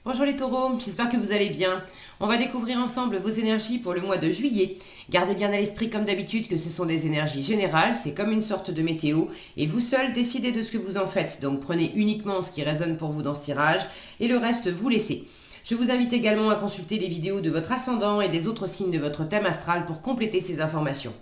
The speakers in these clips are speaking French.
Bonjour les taureaux, j'espère que vous allez bien. On va découvrir ensemble vos énergies pour le mois de juillet. Gardez bien à l'esprit comme d'habitude que ce sont des énergies générales, c'est comme une sorte de météo et vous seuls décidez de ce que vous en faites. Donc prenez uniquement ce qui résonne pour vous dans ce tirage et le reste vous laissez. Je vous invite également à consulter les vidéos de votre ascendant et des autres signes de votre thème astral pour compléter ces informations.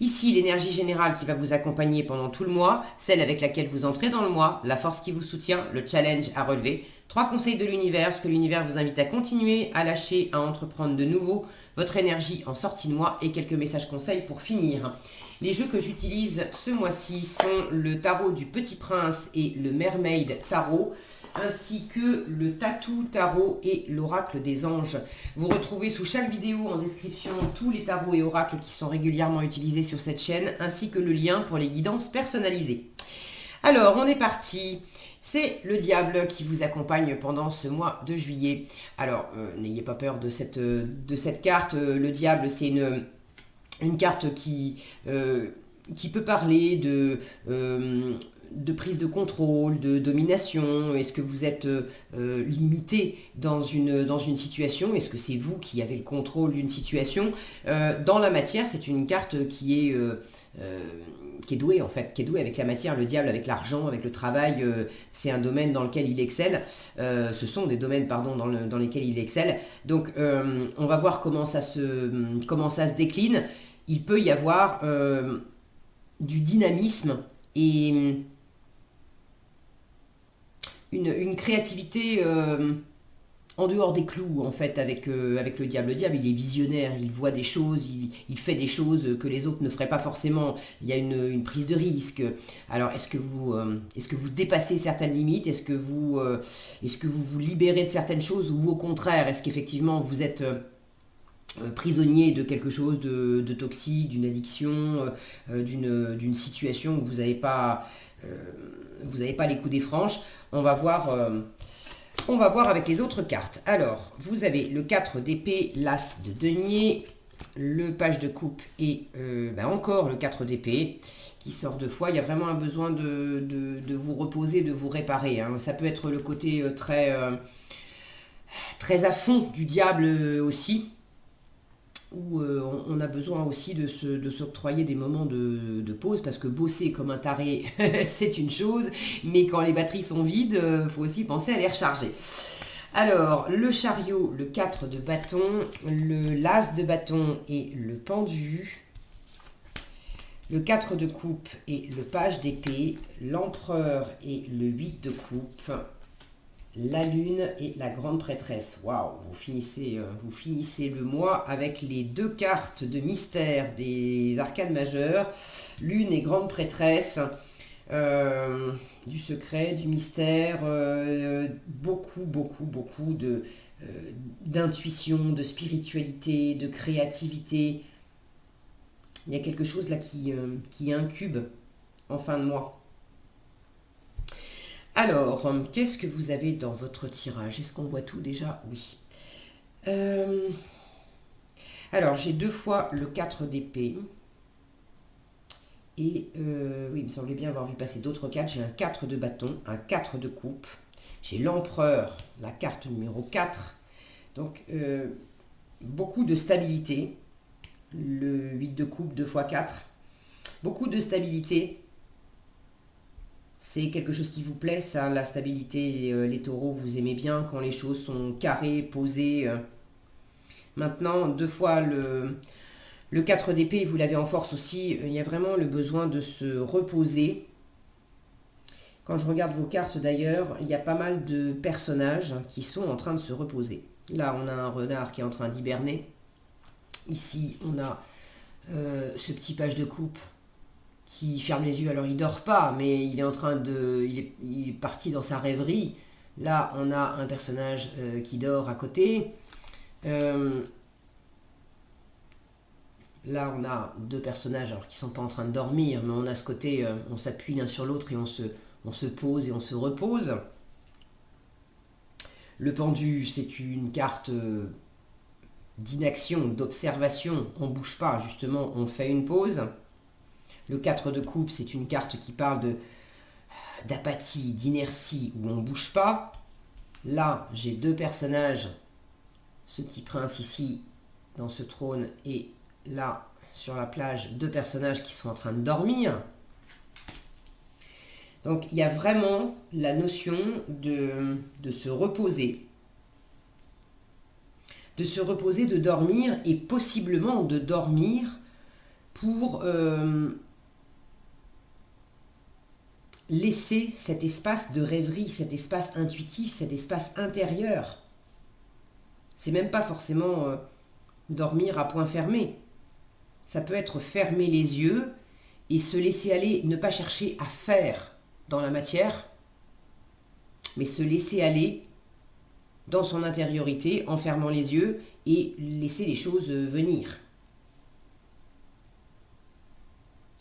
Ici, l'énergie générale qui va vous accompagner pendant tout le mois, celle avec laquelle vous entrez dans le mois, la force qui vous soutient, le challenge à relever, 3 conseils de l'univers, ce que l'univers vous invite à continuer, à lâcher, à entreprendre de nouveau, votre énergie en sortie de mois et quelques messages conseils pour finir. Les jeux que j'utilise ce mois-ci sont le tarot du Petit Prince et le Mermaid Tarot, ainsi que le Tatou Tarot et l'Oracle des Anges. Vous retrouvez sous chaque vidéo en description tous les tarots et oracles qui sont régulièrement utilisés sur cette chaîne, ainsi que le lien pour les guidances personnalisées. Alors, on est parti. C'est le diable qui vous accompagne pendant ce mois de juillet. Alors, n'ayez pas peur de cette carte. Le diable, c'est une carte qui peut parler de prise de contrôle, de domination. Est-ce que vous êtes limité dans une situation? Est-ce que c'est vous qui avez le contrôle d'une situation? Dans la matière, c'est une carte qui est douée en fait, qui est douée avec la matière, le diable avec l'argent, avec le travail, c'est un domaine dans lequel il excelle, ce sont des domaines pardon dans lesquels il excelle, donc on va voir comment ça se décline. Il peut y avoir du dynamisme et une créativité en dehors des clous en fait avec le diable. Le diable il est visionnaire, il voit des choses, il fait des choses que les autres ne feraient pas forcément. Il y a une prise de risque. Alors est-ce que vous dépassez certaines limites? Est-ce que vous vous libérez de certaines choses, ou au contraire est-ce qu'effectivement vous êtes prisonnier de quelque chose de toxique, d'une addiction, d'une situation où vous n'avez pas les coups des franches? On va voir avec les autres cartes. Alors, vous avez le 4 d'épée, l'as de denier, le page de coupe et encore le 4 d'épée qui sort 2 fois. Il y a vraiment un besoin de vous reposer, de vous réparer, hein. Ça peut être le côté très à fond du diable aussi, où on a besoin aussi de s'octroyer des moments de pause, parce que bosser comme un taré, c'est une chose, mais quand les batteries sont vides, il faut aussi penser à les recharger. Alors, le chariot, le 4 de bâton, l'as de bâton et le pendu, le 4 de coupe et le page d'épée, l'empereur et le 8 de coupe, la lune et la grande prêtresse. Waouh, vous finissez le mois avec les 2 cartes de mystère des arcanes majeures, lune et grande prêtresse, du secret, du mystère, beaucoup d'intuition, de spiritualité, de créativité. Il y a quelque chose là qui incube en fin de mois. Alors, qu'est-ce que vous avez dans votre tirage? Est-ce qu'on voit tout déjà? Oui. Alors, j'ai 2 fois le 4 d'épée. Et oui, il me semblait bien avoir vu passer d'autres cartes. J'ai un 4 de bâton, un 4 de coupe. J'ai l'empereur, la carte numéro 4. Donc, beaucoup de stabilité. Le 8 de coupe, 2 fois 4. Beaucoup de stabilité. C'est quelque chose qui vous plaît, ça, la stabilité, les taureaux, vous aimez bien quand les choses sont carrées, posées. Maintenant, 2 fois le 4 d'épée, vous l'avez en force aussi, il y a vraiment le besoin de se reposer. Quand je regarde vos cartes d'ailleurs, il y a pas mal de personnages qui sont en train de se reposer. Là, on a un renard qui est en train d'hiberner. Ici, on a ce petit page de coupe qui ferme les yeux. Alors il dort pas, mais il est parti dans sa rêverie. Là on a un personnage qui dort à côté. Là on a 2 personnages alors, qui sont pas en train de dormir, mais on a ce côté, on s'appuie l'un sur l'autre et on se pose et on se repose. Le pendu, c'est une carte d'inaction, d'observation. On bouge pas, justement, on fait une pause. Le 4 de coupe, c'est une carte qui parle d'apathie, d'inertie, où on ne bouge pas. Là, j'ai deux personnages, ce petit prince ici, dans ce trône, et là, sur la plage, deux personnages qui sont en train de dormir. Donc, il y a vraiment la notion de se reposer. De se reposer, de dormir, et possiblement de dormir pour laisser cet espace de rêverie, cet espace intuitif, cet espace intérieur. C'est même pas forcément dormir à point fermé. Ça peut être fermer les yeux et se laisser aller, ne pas chercher à faire dans la matière, mais se laisser aller dans son intériorité en fermant les yeux et laisser les choses venir.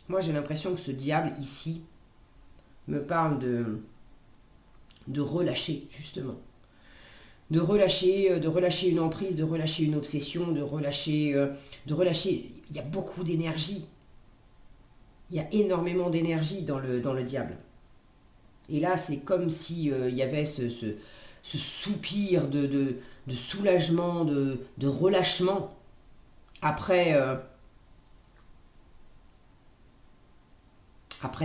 Moi, j'ai l'impression que ce diable ici me parle de relâcher, justement. De relâcher une emprise, de relâcher une obsession, de relâcher. Il y a beaucoup d'énergie. Il y a énormément d'énergie dans le diable. Et là, c'est comme si il y avait ce soupir de soulagement, de relâchement après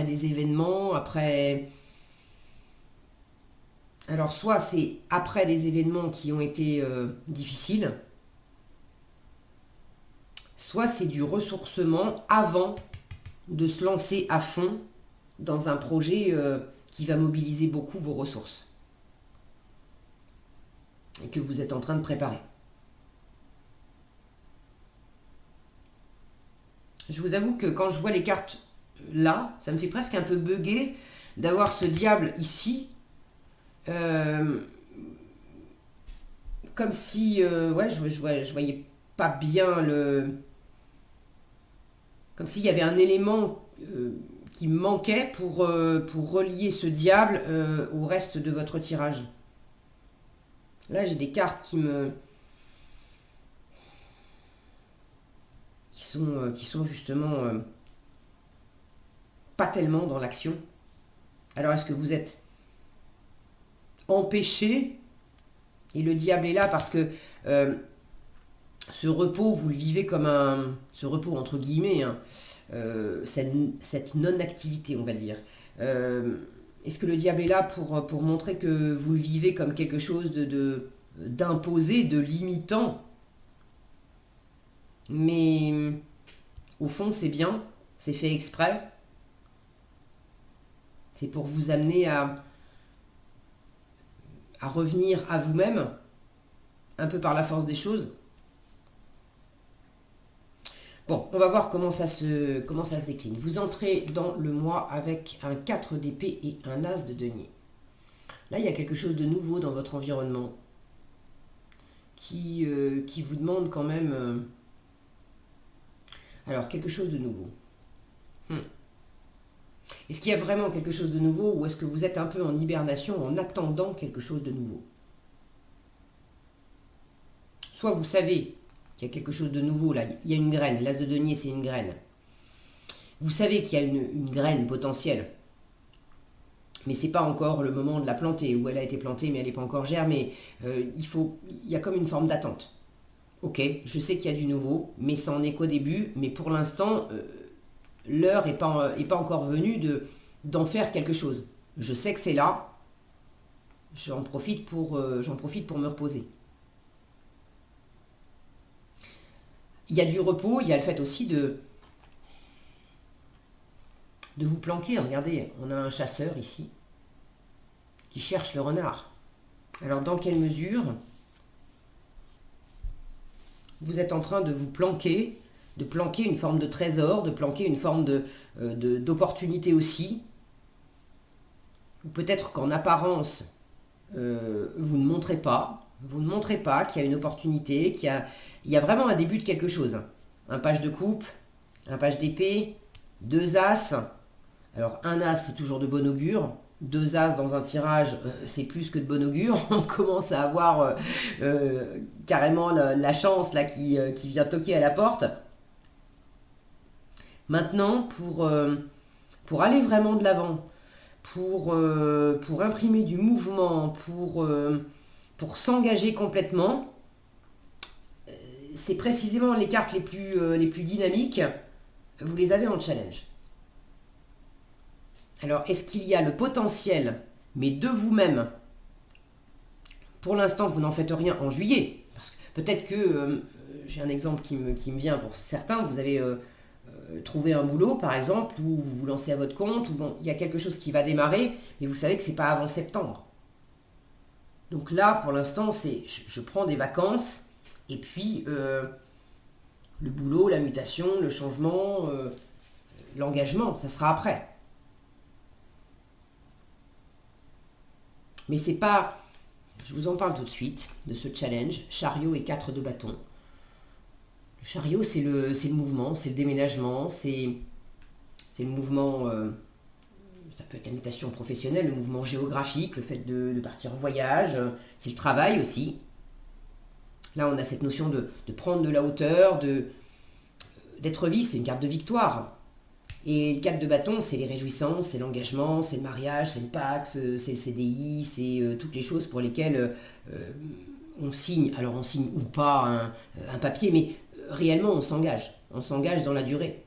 des événements, après... Alors, soit c'est après des événements qui ont été difficiles, soit c'est du ressourcement avant de se lancer à fond dans un projet qui va mobiliser beaucoup vos ressources et que vous êtes en train de préparer. Je vous avoue que quand je vois les cartes là, ça me fait presque un peu bugger d'avoir ce diable ici. Comme si ouais, je voyais pas bien le... Comme s'il y avait un élément qui me manquait pour relier ce diable au reste de votre tirage. Là, j'ai des cartes qui sont justement pas tellement dans l'action. Alors, est-ce que vous êtes empêché et le diable est là parce que ce repos, vous le vivez comme ce repos entre guillemets, hein, cette non-activité, on va dire. Est-ce que le diable est là pour montrer que vous le vivez comme quelque chose d'imposé, de limitant? Mais au fond, c'est bien, c'est fait exprès. C'est pour vous amener à revenir à vous-même, un peu par la force des choses. Bon, on va voir comment ça se décline. Vous entrez dans le mois avec un 4 d'épée et un as de denier. Là, il y a quelque chose de nouveau dans votre environnement qui vous demande quand même... Alors, quelque chose de nouveau. Est-ce qu'il y a vraiment quelque chose de nouveau ou est-ce que vous êtes un peu en hibernation en attendant quelque chose de nouveau? Soit vous savez qu'il y a quelque chose de nouveau, là, il y a une graine, l'as de denier c'est une graine. Vous savez qu'il y a une graine potentielle, mais c'est pas encore le moment de la planter, ou elle a été plantée mais elle n'est pas encore germée. Il y a comme une forme d'attente. Ok, je sais qu'il y a du nouveau, mais ça en est qu'au début, mais pour l'instant, l'heure n'est pas encore venue d'en faire quelque chose. Je sais que c'est là, j'en profite pour me reposer. Il y a du repos, il y a le fait aussi de vous planquer. Regardez, on a un chasseur ici qui cherche le renard. Alors dans quelle mesure vous êtes en train de vous planquer, de planquer une forme de trésor, de planquer une forme d'opportunité aussi, ou peut-être qu'en apparence vous ne montrez pas qu'il y a une opportunité, il y a vraiment un début de quelque chose. Un page de coupe, un page d'épée, deux as. Alors un as c'est toujours de bon augure, deux as dans un tirage c'est plus que de bon augure. On commence à avoir carrément la chance là qui vient toquer à la porte. Maintenant pour aller vraiment de l'avant, pour imprimer du mouvement, pour pour s'engager complètement, c'est précisément les cartes les plus dynamiques, vous les avez en challenge. Alors, est-ce qu'il y a le potentiel, mais de vous-même? Pour l'instant, vous n'en faites rien en juillet. Parce que peut-être que, j'ai un exemple qui me vient pour certains, vous avez trouvé un boulot, par exemple, ou vous vous lancez à votre compte, ou bon, il y a quelque chose qui va démarrer, mais vous savez que ce n'est pas avant septembre. Donc là, pour l'instant, je prends des vacances, et puis le boulot, la mutation, le changement, l'engagement, ça sera après. Mais c'est pas... Je vous en parle tout de suite, de ce challenge, chariot et 4 de bâton. Le chariot, c'est le mouvement, c'est le déménagement, c'est le mouvement... ça peut être la mutation professionnelle, le mouvement géographique, le fait de partir en voyage, c'est le travail aussi. Là, on a cette notion de prendre de la hauteur, d'être vif, c'est une carte de victoire. Et le 4 de bâton, c'est les réjouissances, c'est l'engagement, c'est le mariage, c'est le Pax, c'est le CDI, c'est toutes les choses pour lesquelles on signe. Alors on signe ou pas un papier, mais réellement on s'engage. On s'engage dans la durée.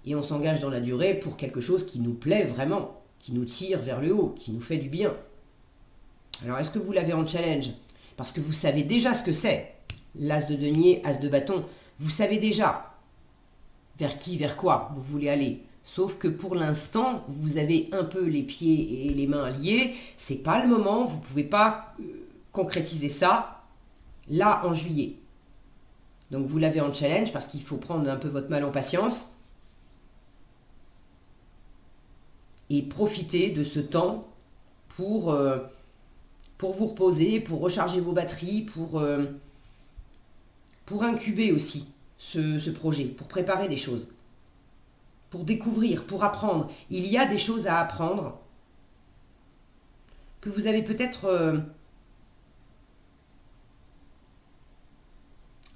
Et on s'engage dans la durée pour quelque chose qui nous plaît vraiment, qui nous tire vers le haut, qui nous fait du bien. Alors est-ce que vous l'avez en challenge? Parce que vous savez déjà ce que c'est. L'as de denier, as de bâton. Vous savez déjà vers qui, vers quoi vous voulez aller. Sauf que pour l'instant, vous avez un peu les pieds et les mains liés. C'est pas le moment, vous ne pouvez pas concrétiser ça là en juillet. Donc vous l'avez en challenge parce qu'il faut prendre un peu votre mal en patience et profiter de ce temps pour vous reposer, pour recharger vos batteries, pour incuber aussi ce projet, pour préparer des choses, pour découvrir, pour apprendre. Il y a des choses à apprendre que vous avez peut-être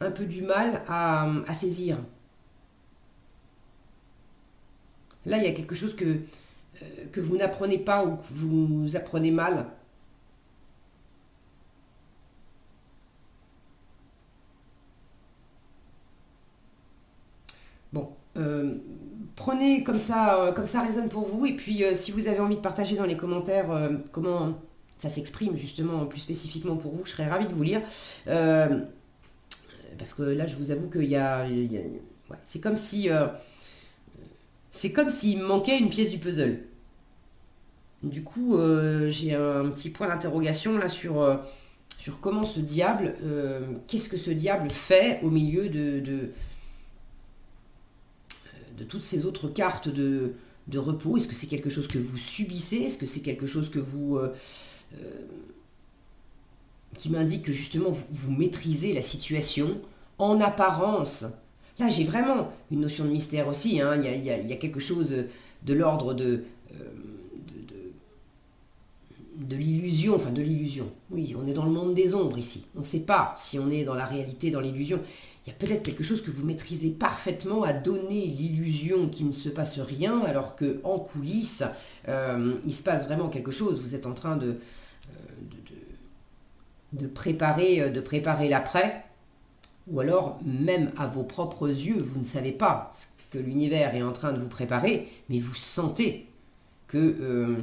un peu du mal à saisir. Là, il y a quelque chose que vous n'apprenez pas ou que vous apprenez mal. Bon, prenez comme ça résonne pour vous. Et puis, si vous avez envie de partager dans les commentaires comment ça s'exprime justement plus spécifiquement pour vous, je serais ravie de vous lire. Parce que là, je vous avoue qu'il y a ouais, c'est comme si s'il me manquait une pièce du puzzle. Du coup, j'ai un petit point d'interrogation là sur comment ce diable, qu'est-ce que ce diable fait au milieu de toutes ces autres cartes de repos. Est-ce que c'est quelque chose que vous subissez? Est-ce que c'est quelque chose que vous qui m'indique que justement vous maîtrisez la situation en apparence? Là, j'ai vraiment une notion de mystère aussi. Hein. Il y a quelque chose de l'ordre de l'illusion, enfin de l'illusion. Oui, on est dans le monde des ombres ici. On ne sait pas si on est dans la réalité, dans l'illusion. Il y a peut-être quelque chose que vous maîtrisez parfaitement à donner l'illusion qu'il ne se passe rien, alors qu'en coulisses, il se passe vraiment quelque chose. Vous êtes en train de préparer l'après, ou alors même à vos propres yeux, vous ne savez pas ce que l'univers est en train de vous préparer, mais vous sentez que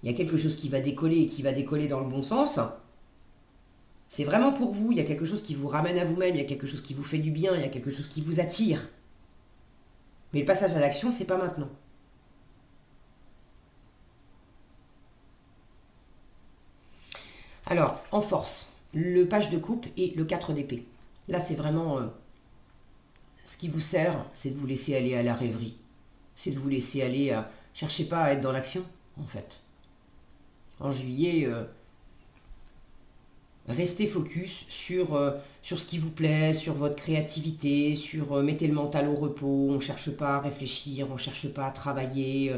il y a quelque chose qui va décoller et qui va décoller dans le bon sens. C'est vraiment pour vous, il y a quelque chose qui vous ramène à vous-même, il y a quelque chose qui vous fait du bien, il y a quelque chose qui vous attire. Mais le passage à l'action, c'est pas maintenant. Alors, en force, le page de coupe et le 4 d'épée. Là, c'est vraiment... ce qui vous sert, c'est de vous laisser aller à la rêverie. C'est de vous laisser aller à... Cherchez pas à être dans l'action, en fait. En juillet... restez focus sur ce qui vous plaît, sur votre créativité, mettez le mental au repos, on ne cherche pas à réfléchir, on ne cherche pas à travailler.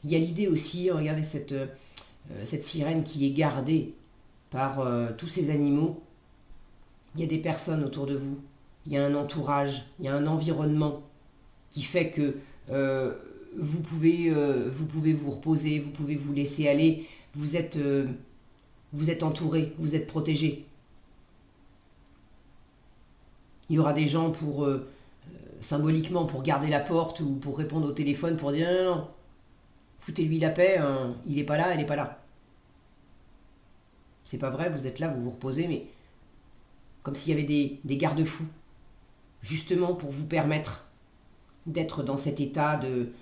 Il y a l'idée aussi, regardez cette sirène qui est gardée par tous ces animaux. Il y a des personnes autour de vous, il y a un entourage, il y a un environnement qui fait que vous pouvez vous reposer, vous pouvez vous laisser aller, vous êtes entouré, vous êtes protégé. Il y aura des gens pour, symboliquement, pour garder la porte ou pour répondre au téléphone pour dire non, non, foutez-lui la paix, hein, il n'est pas là, elle n'est pas là. C'est pas vrai, vous êtes là, vous vous reposez, mais comme s'il y avait des garde-fous, justement pour vous permettre d'être dans cet état de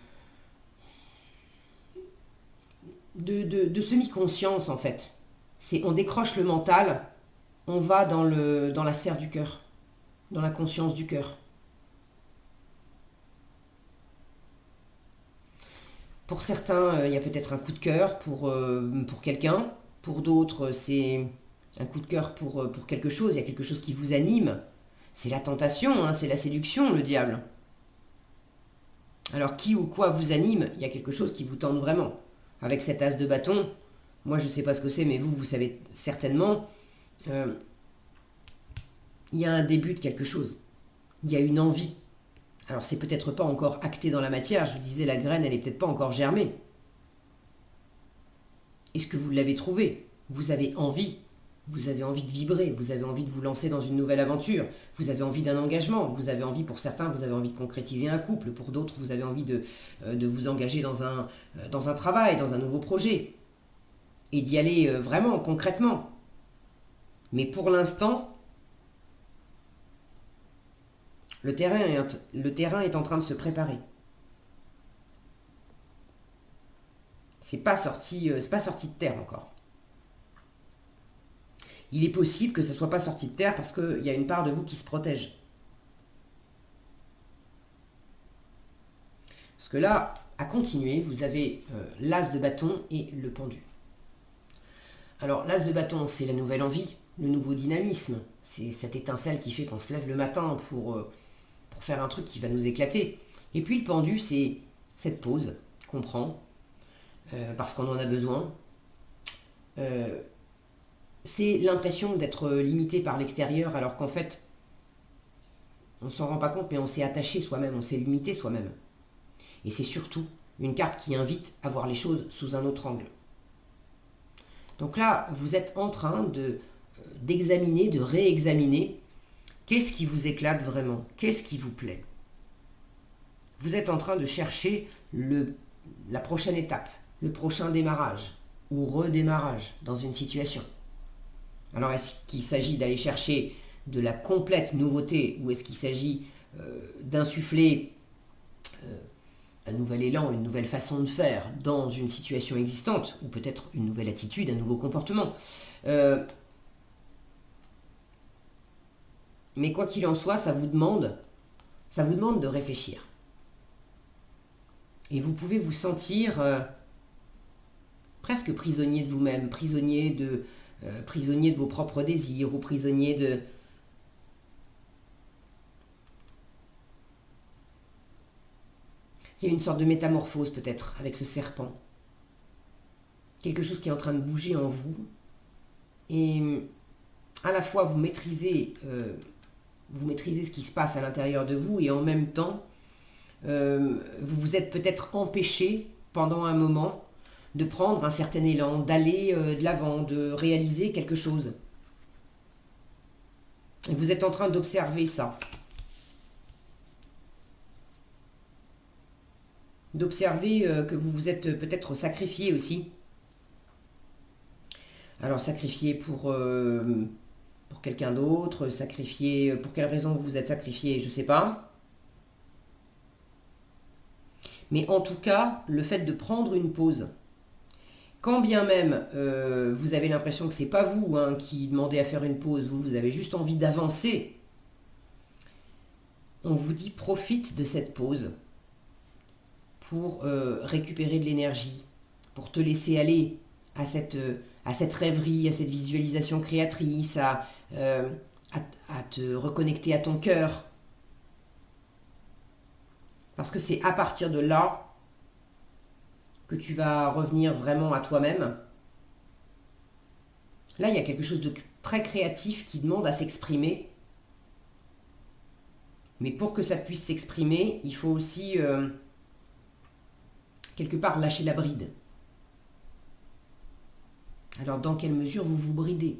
semi-conscience en fait. C'est on décroche le mental, on va dans la sphère du cœur, dans la conscience du cœur. Pour certains, il y a peut-être un coup de cœur pour quelqu'un. Pour d'autres, c'est un coup de cœur pour quelque chose. Il y a quelque chose qui vous anime. C'est la tentation, hein, c'est la séduction, le diable. Alors qui ou quoi vous anime? Il y a quelque chose qui vous tente vraiment. Avec cet as de bâton, moi je ne sais pas ce que c'est, mais vous savez certainement, euh, il y a un début de quelque chose. Il y a une envie. Alors c'est peut-être pas encore acté dans la matière, je vous disais la graine elle est peut-être pas encore germée. Est-ce que vous l'avez trouvé? Vous avez envie de vibrer, vous avez envie de vous lancer dans une nouvelle aventure, vous avez envie d'un engagement, vous avez envie pour certains, vous avez envie de concrétiser un couple, pour d'autres vous avez envie de vous engager dans un travail, dans un nouveau projet, et d'y aller vraiment, concrètement. Mais pour l'instant, le terrain est en train de se préparer. C'est pas sorti de terre encore. Il est possible que ça ne soit pas sorti de terre parce qu'il y a une part de vous qui se protège. Parce que là, à continuer, vous avez l'as de bâton et le pendu. Alors, l'as de bâton, c'est la nouvelle envie, le nouveau dynamisme. C'est cette étincelle qui fait qu'on se lève le matin pour faire un truc qui va nous éclater. Et puis le pendu, c'est cette pause qu'on prend parce qu'on en a besoin. C'est l'impression d'être limité par l'extérieur alors qu'en fait, on s'en rend pas compte, mais on s'est attaché soi-même, on s'est limité soi-même. Et c'est surtout une carte qui invite à voir les choses sous un autre angle. Donc là, vous êtes en train d'examiner, de réexaminer qu'est-ce qui vous éclate vraiment, qu'est-ce qui vous plaît. Vous êtes en train de chercher la prochaine étape, le prochain démarrage ou redémarrage dans une situation. Alors est-ce qu'il s'agit d'aller chercher de la complète nouveauté ou est-ce qu'il s'agit d'insuffler un nouvel élan, une nouvelle façon de faire dans une situation existante ou peut-être une nouvelle attitude, un nouveau comportement mais quoi qu'il en soit, ça vous demande de réfléchir. Et vous pouvez vous sentir presque prisonnier de vous-même, prisonnier de vos propres désirs ou prisonnier de... Il y a une sorte de métamorphose peut-être avec ce serpent. Quelque chose qui est en train de bouger en vous. Et à la fois vous maîtrisez ce qui se passe à l'intérieur de vous et en même temps, vous vous êtes peut-être empêché pendant un moment de prendre un certain élan, d'aller de l'avant, de réaliser quelque chose. Et vous êtes en train d'observer ça. D'observer que vous vous êtes peut-être sacrifié aussi. Alors sacrifié pour quelqu'un d'autre, sacrifié, pour quelle raison vous vous êtes sacrifié, je ne sais pas. Mais en tout cas, le fait de prendre une pause, quand bien même vous avez l'impression que ce n'est pas vous qui demandez à faire une pause, vous avez juste envie d'avancer, on vous dit profite de cette pause pour récupérer de l'énergie, pour te laisser aller à cette rêverie, à cette visualisation créatrice, à te reconnecter à ton cœur. Parce que c'est à partir de là que tu vas revenir vraiment à toi-même. Là, il y a quelque chose de très créatif qui demande à s'exprimer. Mais pour que ça puisse s'exprimer, il faut aussi quelque part lâcher la bride. Alors, dans quelle mesure vous vous bridez?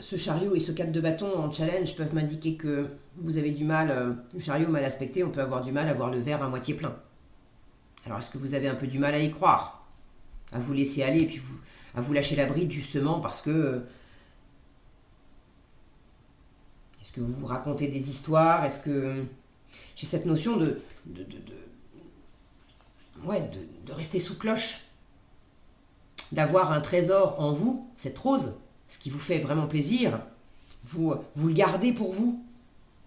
ce chariot et ce 4 de bâton en challenge peuvent m'indiquer que vous avez du mal, le chariot mal aspecté, on peut avoir du mal à voir le verre à moitié plein. Alors est-ce que vous avez un peu du mal à y croire, à vous laisser aller et puis à vous lâcher la bride justement parce que est-ce que vous vous racontez des histoires? Est-ce que j'ai cette notion de rester sous cloche, d'avoir un trésor en vous, cette rose, ce qui vous fait vraiment plaisir, vous le gardez pour vous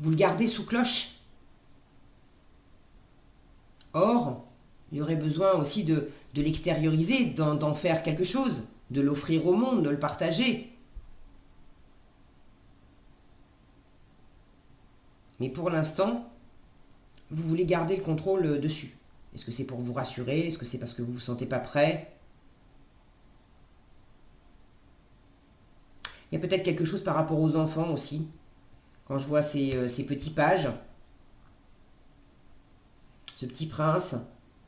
le gardez sous cloche. Or, il y aurait besoin aussi de l'extérioriser, d'en faire quelque chose, de l'offrir au monde, de le partager. Mais pour l'instant, vous voulez garder le contrôle dessus. Est-ce que c'est pour vous rassurer? Est-ce que c'est parce que vous ne vous sentez pas prêt? Il y a peut-être quelque chose par rapport aux enfants aussi. Quand je vois ces petits pages, ce petit prince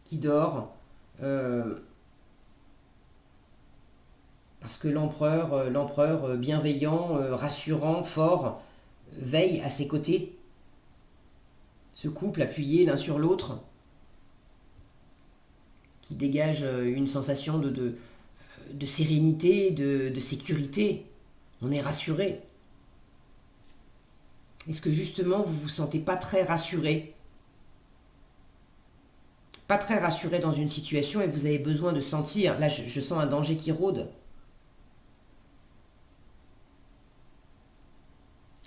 qui dort, parce que l'empereur bienveillant, rassurant, fort, veille à ses côtés. Ce couple appuyé l'un sur l'autre, qui dégage une sensation de sérénité, de sécurité. On est rassuré. Est-ce que justement vous ne vous sentez pas très rassuré? Pas très rassuré dans une situation et vous avez besoin de sentir, là je sens un danger qui rôde.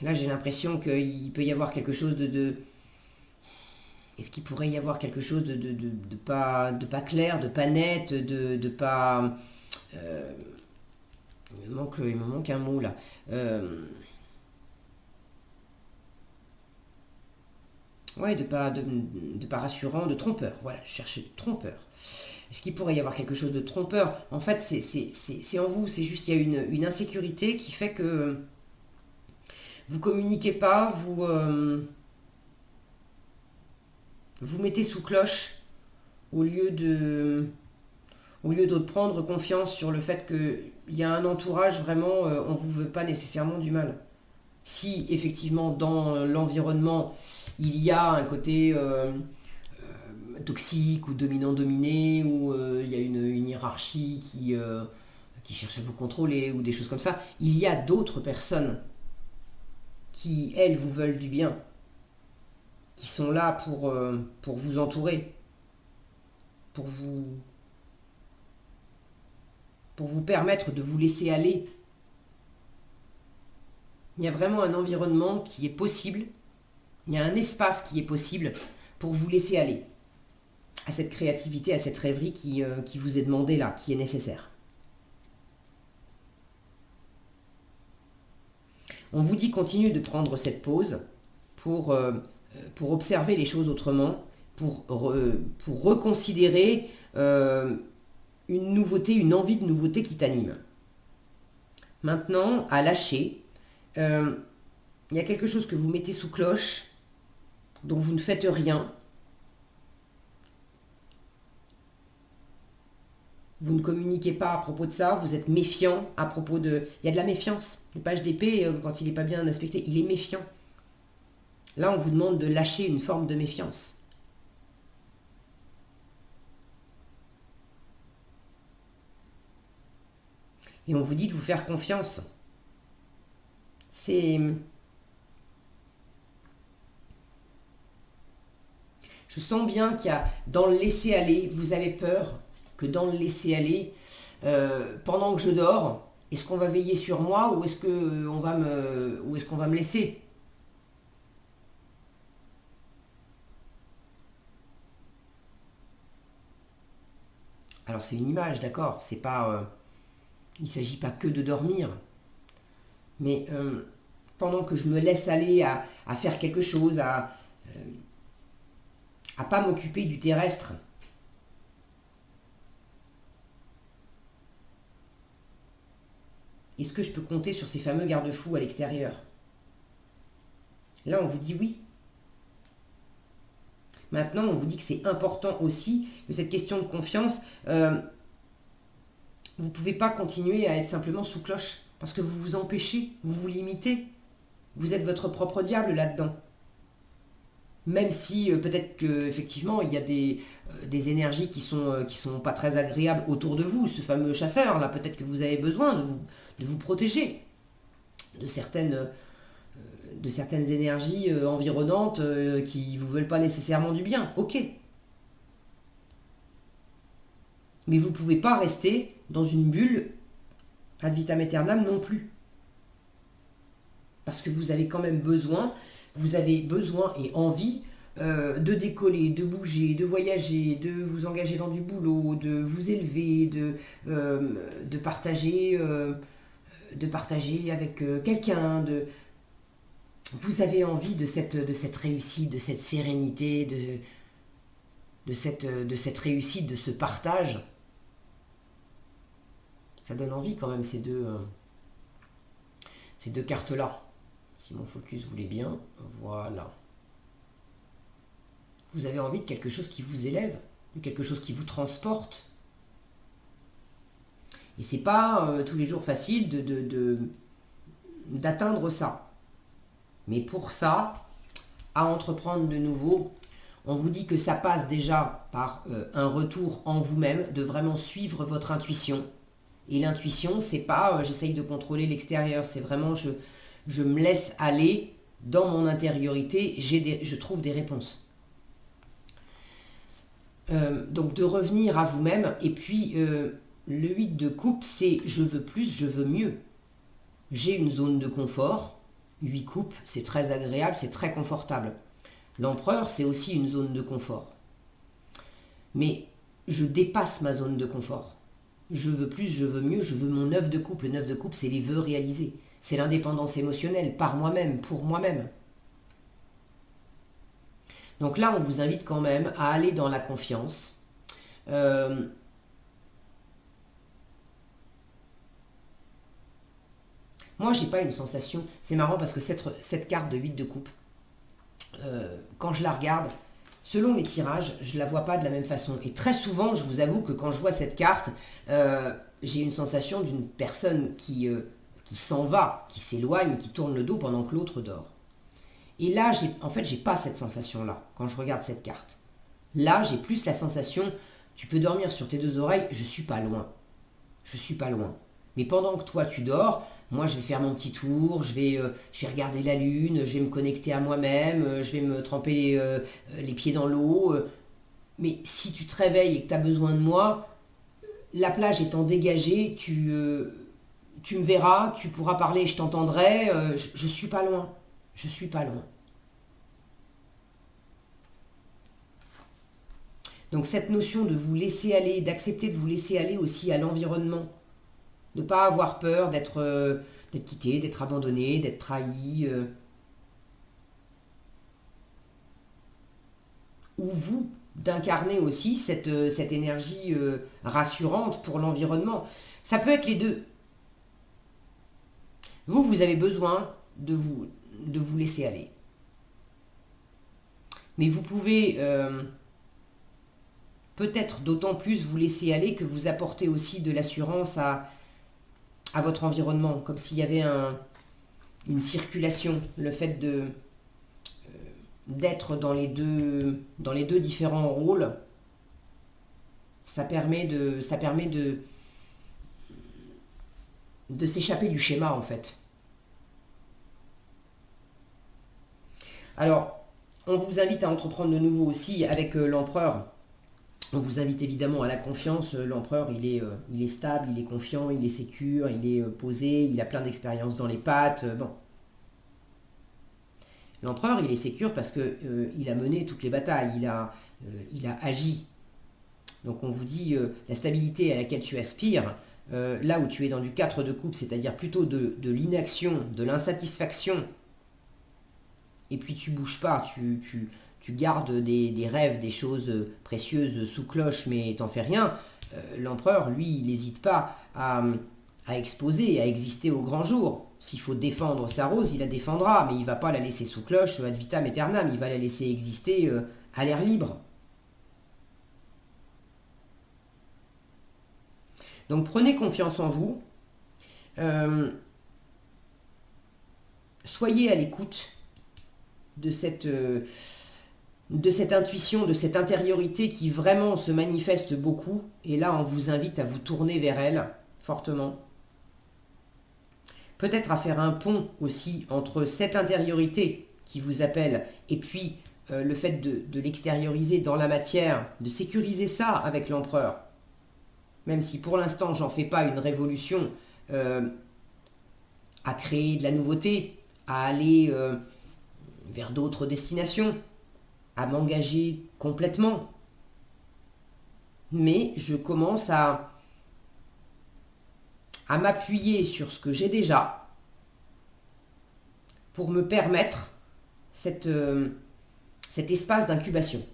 Là j'ai l'impression qu'il peut y avoir quelque chose Est-ce qu'il pourrait y avoir quelque chose de pas clair, de pas net, de pas... il me manque un mot là. Ouais, de pas rassurant, de trompeur. Voilà, je cherchais trompeur. Est-ce qu'il pourrait y avoir quelque chose de trompeur? En fait, c'est en vous, c'est juste qu'il y a une insécurité qui fait que vous communiquez pas, vous mettez sous cloche au lieu de prendre confiance sur le fait qu'il y a un entourage vraiment, on ne vous veut pas nécessairement du mal. Si effectivement dans l'environnement il y a un côté toxique ou dominant-dominé, ou il y a une hiérarchie qui cherche à vous contrôler ou des choses comme ça, il y a d'autres personnes qui, elles, vous veulent du bien, qui sont là pour vous entourer, pour vous permettre de vous laisser aller. Il y a vraiment un environnement qui est possible, il y a un espace qui est possible pour vous laisser aller à cette créativité, à cette rêverie qui vous est demandée là, qui est nécessaire. On vous dit continue de prendre cette pause pour observer les choses autrement, pour reconsidérer une nouveauté, une envie de nouveauté qui t'anime. Maintenant, à lâcher, il y a quelque chose que vous mettez sous cloche, dont vous ne faites rien. Vous ne communiquez pas à propos de ça, vous êtes méfiant à propos de... Il y a de la méfiance. Le page d'épée, quand il n'est pas bien aspecté, il est méfiant. Là, on vous demande de lâcher une forme de méfiance. Et on vous dit de vous faire confiance. Je sens bien qu'il y a, dans le laisser aller, vous avez peur que dans le laisser aller, pendant que je dors, est-ce qu'on va veiller sur moi ou est-ce qu'on va me laisser? Alors c'est une image, d'accord, c'est pas, il ne s'agit pas que de dormir, mais pendant que je me laisse aller à faire quelque chose, à pas m'occuper du terrestre, est-ce que je peux compter sur ces fameux garde-fous à l'extérieur? Là, on vous dit oui. Maintenant, on vous dit que c'est important aussi, que cette question de confiance, vous ne pouvez pas continuer à être simplement sous cloche. Parce que vous vous empêchez, vous vous limitez. Vous êtes votre propre diable là-dedans. Même si peut-être qu'effectivement il y a des énergies qui sont pas très agréables autour de vous, ce fameux chasseur là, peut-être que vous avez besoin de vous protéger de certaines énergies environnantes qui vous veulent pas nécessairement du bien. Ok. Mais vous ne pouvez pas rester dans une bulle ad vitam aeternam non plus. Parce que vous avez quand même besoin, vous avez besoin et envie de décoller, de bouger, de voyager, de vous engager dans du boulot, de vous élever, de partager avec quelqu'un. Vous avez envie de cette réussite, de cette sérénité, de cette réussite, de ce partage. Ça donne envie quand même ces deux cartes-là. Si mon focus voulait bien, voilà. Vous avez envie de quelque chose qui vous élève, de quelque chose qui vous transporte. Et c'est pas tous les jours facile d'atteindre ça. Mais pour ça, à entreprendre de nouveau, on vous dit que ça passe déjà par un retour en vous-même, de vraiment suivre votre intuition. Et l'intuition, c'est pas j'essaye de contrôler l'extérieur, c'est vraiment je me laisse aller dans mon intériorité, je trouve des réponses. Donc de revenir à vous-même, et puis le 8 de coupe, c'est je veux plus, je veux mieux. J'ai une zone de confort, 8 coupes, c'est très agréable, c'est très confortable. L'empereur, c'est aussi une zone de confort. Mais je dépasse ma zone de confort. Je veux plus, je veux mieux, je veux mon 9 de coupe. Le 9 de coupe, c'est les vœux réalisés. C'est l'indépendance émotionnelle, par moi-même, pour moi-même. Donc là, on vous invite quand même à aller dans la confiance. Moi, j'ai pas une sensation. C'est marrant parce que cette carte de 8 de coupe, quand je la regarde, selon les tirages, je ne la vois pas de la même façon. Et très souvent, je vous avoue que quand je vois cette carte, j'ai une sensation d'une personne qui s'en va, qui s'éloigne, qui tourne le dos pendant que l'autre dort. Et là, j'ai pas cette sensation-là quand je regarde cette carte. Là, j'ai plus la sensation, tu peux dormir sur tes deux oreilles, je suis pas loin. Je suis pas loin. Mais pendant que toi, tu dors, moi, je vais faire mon petit tour, je vais regarder la lune, je vais me connecter à moi-même, je vais me tremper les pieds dans l'eau. Mais si tu te réveilles et que tu as besoin de moi, la plage étant dégagée, tu me verras, tu pourras parler, je t'entendrai, je suis pas loin. Je suis pas loin. Donc cette notion de vous laisser aller, d'accepter de vous laisser aller aussi à l'environnement, de ne pas avoir peur d'être quitté, d'être abandonné, d'être trahi, ou vous, d'incarner aussi cette énergie rassurante pour l'environnement. Ça peut être les deux. Vous avez besoin de vous laisser aller. Mais vous pouvez peut-être d'autant plus vous laisser aller que vous apportez aussi de l'assurance à votre environnement, comme s'il y avait une circulation, le fait d'être dans les deux différents rôles, ça permet de s'échapper du schéma en fait. Alors, on vous invite à entreprendre de nouveau aussi avec l'empereur. On vous invite évidemment à la confiance. L'empereur, il est stable, il est confiant, il est sécure, il est posé, il a plein d'expérience dans les pattes. Bon. L'empereur, il est sécure parce qu'il a mené toutes les batailles, il a agi. Donc on vous dit la stabilité à laquelle tu aspires, là où tu es dans du 4 de coupe, c'est-à-dire plutôt de l'inaction, de l'insatisfaction, et puis tu bouges pas, tu gardes des rêves, des choses précieuses sous cloche, mais t'en fais rien. L'empereur, lui, il n'hésite pas à exposer, à exister au grand jour. S'il faut défendre sa rose, il la défendra, mais il ne va pas la laisser sous cloche ad vitam aeternam, il va la laisser exister à l'air libre. Donc prenez confiance en vous. soyez à l'écoute de cette intuition, de cette intériorité qui vraiment se manifeste beaucoup. Et là, on vous invite à vous tourner vers elle fortement. Peut-être à faire un pont aussi entre cette intériorité qui vous appelle et puis le fait de l'extérioriser dans la matière, de sécuriser ça avec l'empereur. Même si pour l'instant, j'en fais pas une révolution à créer de la nouveauté, à aller vers d'autres destinations, à m'engager complètement. Mais je commence à m'appuyer sur ce que j'ai déjà pour me permettre cet espace d'incubation.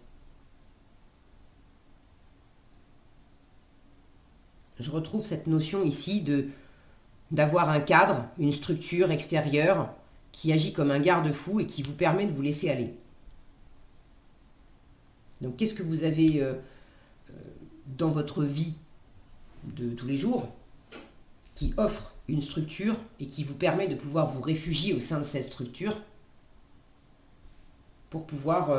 Je retrouve cette notion ici d'avoir un cadre, une structure extérieure qui agit comme un garde-fou et qui vous permet de vous laisser aller. Donc qu'est-ce que vous avez dans votre vie de tous les jours qui offre une structure et qui vous permet de pouvoir vous réfugier au sein de cette structure pour pouvoir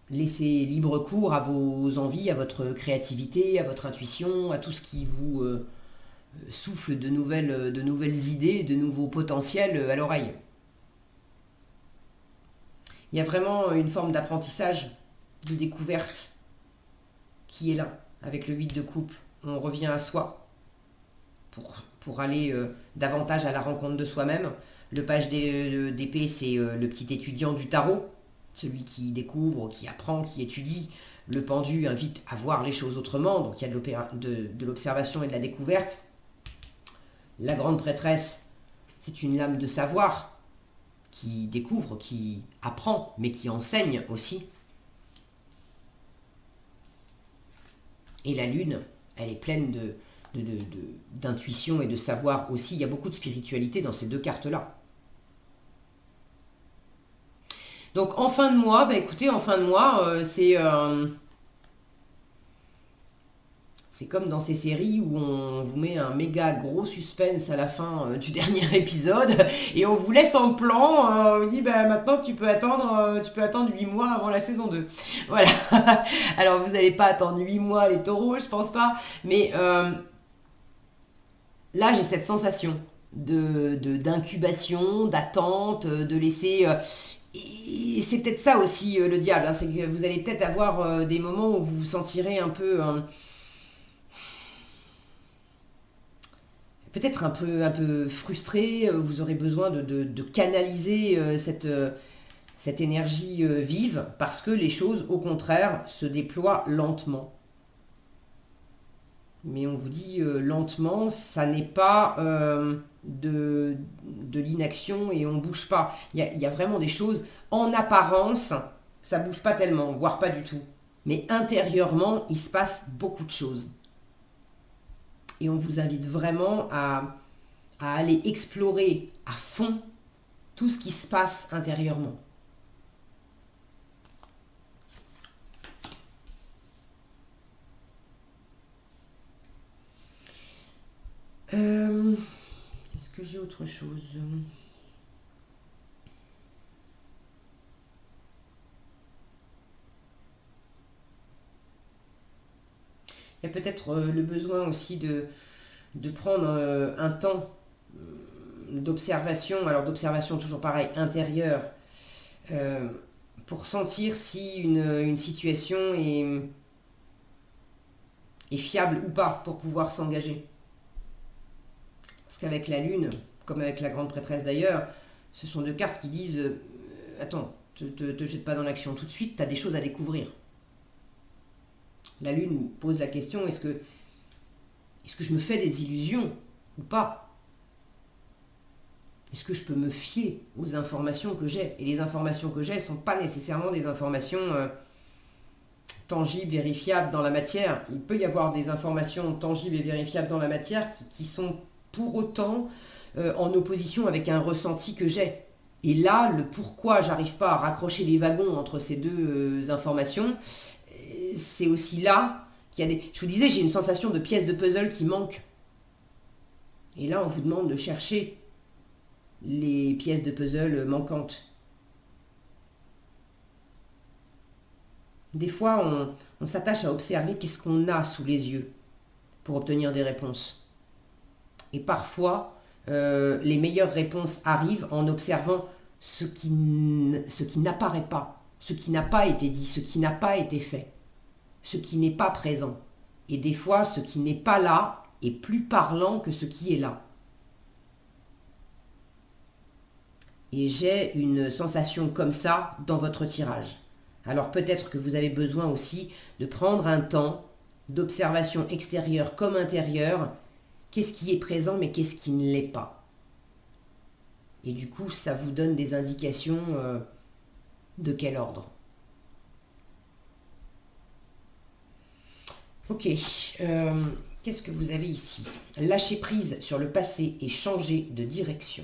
laisser libre cours à vos envies, à votre créativité, à votre intuition, à tout ce qui vous souffle de nouvelles idées, de nouveaux potentiels à l'oreille. Il y a vraiment une forme d'apprentissage, de découverte qui est là avec le 8 de coupe. On revient à soi pour aller davantage à la rencontre de soi-même. Le page d'épée, c'est le petit étudiant du tarot, celui qui découvre, qui apprend, qui étudie. Le pendu invite à voir les choses autrement, donc il y a de l'observation et de la découverte. La grande prêtresse, c'est une lame de savoir qui découvre, qui apprend, mais qui enseigne aussi. Et la lune, elle est pleine d'intuition et de savoir aussi. Il y a beaucoup de spiritualité dans ces deux cartes-là. Donc en fin de mois, écoutez, en fin de mois, c'est comme dans ces séries où on vous met un méga gros suspense à la fin du dernier épisode et on vous laisse en plan, on vous dit maintenant tu peux attendre 8 mois avant la saison 2. Voilà. Alors vous n'allez pas attendre 8 mois les taureaux, je pense pas, mais là j'ai cette sensation d'incubation, d'attente, de laisser... et c'est peut-être ça aussi le diable, hein, c'est que vous allez peut-être avoir des moments où vous vous sentirez un peu... peut-être un peu frustré, vous aurez besoin de canaliser cette énergie vive, parce que les choses, au contraire, se déploient lentement. Mais on vous dit lentement, ça n'est pas de l'inaction et on ne bouge pas. Il y a vraiment des choses, en apparence, ça ne bouge pas tellement, voire pas du tout. Mais intérieurement, il se passe beaucoup de choses. Et on vous invite vraiment à aller explorer à fond tout ce qui se passe intérieurement. Est-ce que j'ai autre chose ? Il y a peut-être le besoin aussi de prendre un temps d'observation, alors d'observation toujours pareil, intérieure, pour sentir si une situation est fiable ou pas pour pouvoir s'engager. Parce qu'avec la lune, comme avec la grande prêtresse d'ailleurs, ce sont deux cartes qui disent attends, te jette pas dans l'action tout de suite, tu as des choses à découvrir. La lune pose la question, est-ce que je me fais des illusions ou pas ? Est-ce que je peux me fier aux informations que j'ai ? Et les informations que j'ai ne sont pas nécessairement des informations tangibles, vérifiables dans la matière. Il peut y avoir des informations tangibles et vérifiables dans la matière qui sont pour autant en opposition avec un ressenti que j'ai. Et là, le pourquoi j'arrive pas à raccrocher les wagons entre ces deux informations, c'est aussi là qu'il y a des... Je vous disais, j'ai une sensation de pièces de puzzle qui manquent. Et là, on vous demande de chercher les pièces de puzzle manquantes. Des fois, on s'attache à observer qu'est-ce qu'on a sous les yeux pour obtenir des réponses. Et parfois, les meilleures réponses arrivent en observant ce qui n'apparaît pas, ce qui n'a pas été dit, ce qui n'a pas été fait, ce qui n'est pas présent. Et des fois, ce qui n'est pas là est plus parlant que ce qui est là. Et j'ai une sensation comme ça dans votre tirage. Alors peut-être que vous avez besoin aussi de prendre un temps d'observation extérieure comme intérieure. Qu'est-ce qui est présent mais qu'est-ce qui ne l'est pas? Et du coup, ça vous donne des indications de quel ordre. Ok, qu'est-ce que vous avez ici? Lâcher prise sur le passé et changer de direction.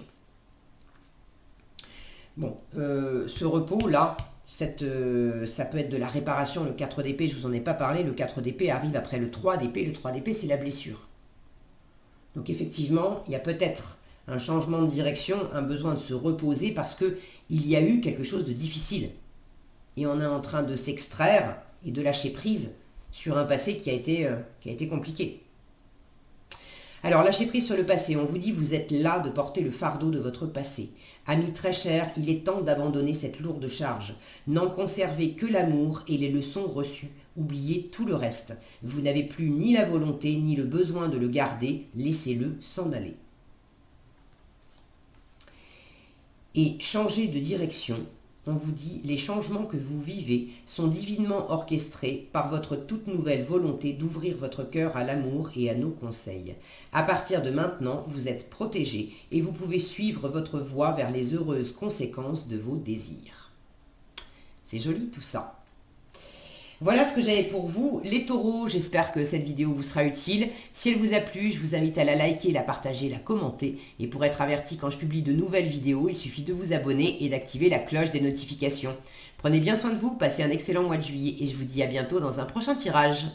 Bon, ce repos-là, ça peut être de la réparation. Le 4 d'épée, je ne vous en ai pas parlé. Le 4 d'épée arrive après le 3 d'épée. Le 3 d'épée, c'est la blessure. Donc effectivement, il y a peut-être un changement de direction, un besoin de se reposer parce qu'il y a eu quelque chose de difficile. Et on est en train de s'extraire et de lâcher prise sur un passé qui a été compliqué. Alors, lâchez prise sur le passé. On vous dit, vous êtes là de porter le fardeau de votre passé. Amis très chers, il est temps d'abandonner cette lourde charge. N'en conservez que l'amour et les leçons reçues. Oubliez tout le reste. Vous n'avez plus ni la volonté ni le besoin de le garder. Laissez-le s'en aller. Et changez de direction. On vous dit, les changements que vous vivez sont divinement orchestrés par votre toute nouvelle volonté d'ouvrir votre cœur à l'amour et à nos conseils. À partir de maintenant, vous êtes protégés et vous pouvez suivre votre voie vers les heureuses conséquences de vos désirs. C'est joli tout ça. Voilà ce que j'avais pour vous, les taureaux. J'espère que cette vidéo vous sera utile. Si elle vous a plu, je vous invite à la liker, la partager, la commenter. Et pour être averti quand je publie de nouvelles vidéos, il suffit de vous abonner et d'activer la cloche des notifications. Prenez bien soin de vous, passez un excellent mois de juillet et je vous dis à bientôt dans un prochain tirage.